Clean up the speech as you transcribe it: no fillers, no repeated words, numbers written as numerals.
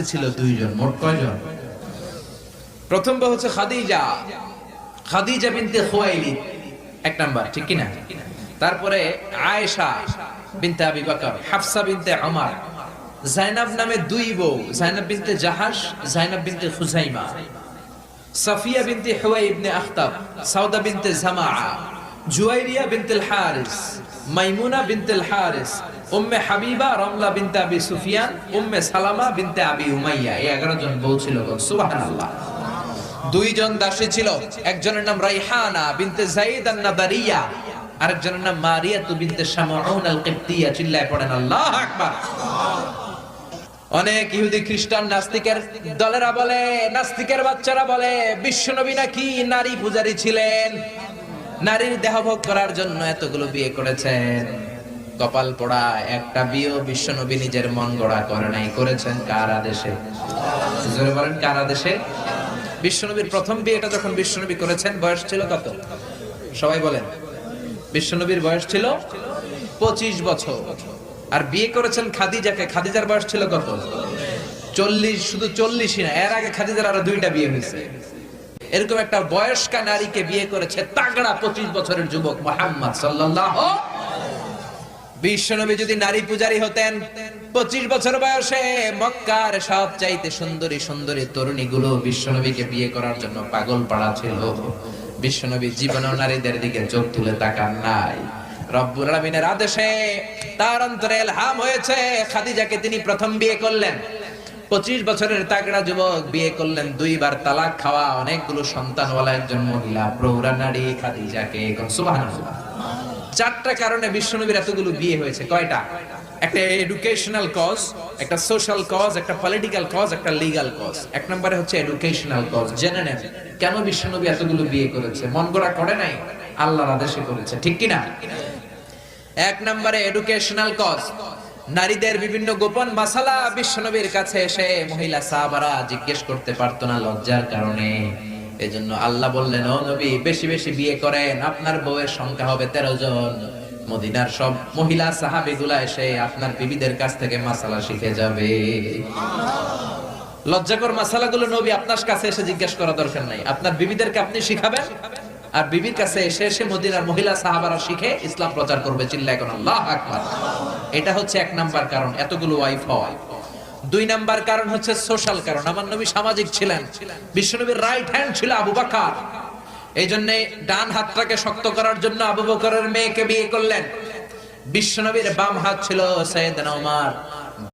ছিল দুইজন, মোট কয়জন? প্রথম বউ হচ্ছে খাদিজা, খাদিজা বিনতে খুয়াইলিদ, এক নাম্বার, ঠিক কিনা? তারপরে আয়েশা বিনতে আবি বকর, হাফসা বিনতে ওমর, জাইনাব নামে দুই বউ, জাইনাব বিনতে জাহাশ, জাইনাব বিনতে খুজাইমা, সাফিয়া বিনতে হুয়াই ইবনে আখতাব, সাউদা বিনতে জামাআ, জুয়াইরিয়া বিনতুল হারিস, মাইমুনা বিনতুল হারিস, উম্মে হাবিবা রমলা বিনতে আবি সুফিয়ান, উম্মে সালামা বিনতে আবি উমাইয়া। এই 11 জন বউ ছিল। সুবহানাল্লাহ। দুইজন দাসী ছিল, একজনের নাম রাইহানা বিনতে যায়েদ আন-নাদারিয়া, আরেকজনের নাম মারিয়াতু বিনতে শামউন আল-কিবতিয়া। চিল্লায় পড়েন আল্লাহু আকবার। অনেক ইহুদি খ্রিস্টান নাস্তিকের দলেরা বলে, নাস্তিকের বাচ্চারা বলে বিশ্বনবী নাকি নারী পূজারী ছিলেন, নারীর দেহভোগ করার জন্য এতগুলো বিয়ে করেছেন। কপাল পোড়া, একটা বিয়েও বিশ্বনবী নিজের মন গড়া করে নাই, করেছেন কার আদেশে? জোরে বলেন, কার আদেশে? বিশ্বনবীর প্রথম বিয়েটা যখন বিশ্বনবী করেছেন বয়স ছিল কত? সবাই বলেন। বিশ্বনবীর বয়স ছিল 25 বছর। আর বিয়ে করেছেন খাদিজাকে, খাদিজার বয়স ছিল কত? 40। শুধু 40ই না, এর আগে খাদিজার আরো 2টা বিয়ে হয়েছে। এরকম একটা বয়স্কা নারীকে বিয়ে করেছে তাগড়া 25 বছরের যুবক মুহাম্মদ সাল্লাল্লাহু। বিশ্বনবী যদি নারী পূজারী হতেন, 25 বছর বয়সে মক্কার সবচাইতে সুন্দরী সুন্দরী তরুণীগুলো বিশ্বনবীকে বিয়ে করার জন্য পাগল পাড়া ছিল। বিশ্বনবী জীবনেও নারীদের দিকে চোখ তুলে তাকান নাই। রব্বুল আলামিনের আদেশে তার অন্তরে ইলহাম হয়েছে, খাদিজাকে তিনি প্রথম বিয়ে করলেন। 25 বছরের তাগড়া যুবক বিয়ে করলেন, 2 বার তালাক খাওয়া, অনেকগুলো সন্তানওয়ালা একজন মহিলা, প্রৌঢ়া নারী খাদিজাকে। সুবহানাল্লাহ। 4টা কারণে বিশ্বনবীর এতগুলো বিয়ে হয়েছে। কয়টা? একটা এডুকেশনাল কজ, একটা সোশ্যাল কজ, একটা পলিটিক্যাল কজ, একটা লিগ্যাল কজ। 1 নম্বরে হচ্ছে এডুকেশনাল কজ। জেনে নেন কেন বিশ্বনবী এতগুলো বিয়ে করেছে। মন গড়া করে নাই, আল্লাহর আদেশে করেছে, ঠিক কি না? 1 নম্বরে এডুকেশনাল কজ। নারীদের বিভিন্ন গোপন মাসালা বিশ্বনবীর কাছে এসে মহিলা সাহাবারা জিজ্ঞেস করতে পারতো না লজ্জার কারণে। এজন্য আল্লাহ বললেন, ও নবী বেশি বেশি বিয়ে করেন, আপনার বউয়ের সংখ্যা হবে 13 জন। মদিনার সব মহিলা সাহাবীগুলা এসে আপনার বিবিদের কাছ থেকে মাসালা শিখে যাবে। লজ্জাকর মাসালাগুলো নবী আপনার কাছে এসে জিজ্ঞেস করা দরকার নাই, আপনার বিবিদেরকে আপনি শিখাবেন, আর বিবির কাছে এসে এসে মদিনার মহিলা সাহাবারা শিখে ইসলাম প্রচার করবে। চিল্লায় কোন আল্লাহু আকবার। এটা হচ্ছে 1 নাম্বার কারণ, এতগুলো ওয়াইফ হওয়া। 2 নাম্বার কারণ হচ্ছে সোশ্যাল কারণ। আমার নবী সামাজিক ছিলেন। বিশ্বনবীর রাইট হ্যান্ড ছিল আবু বকর। এই জন্য ডান হাতটাকে শক্ত করার জন্য আবু বকরের মেয়েকে বিয়ে করলেন। বিশ্বনবীর বাম হাত ছিল সাইয়েদনা ওমর।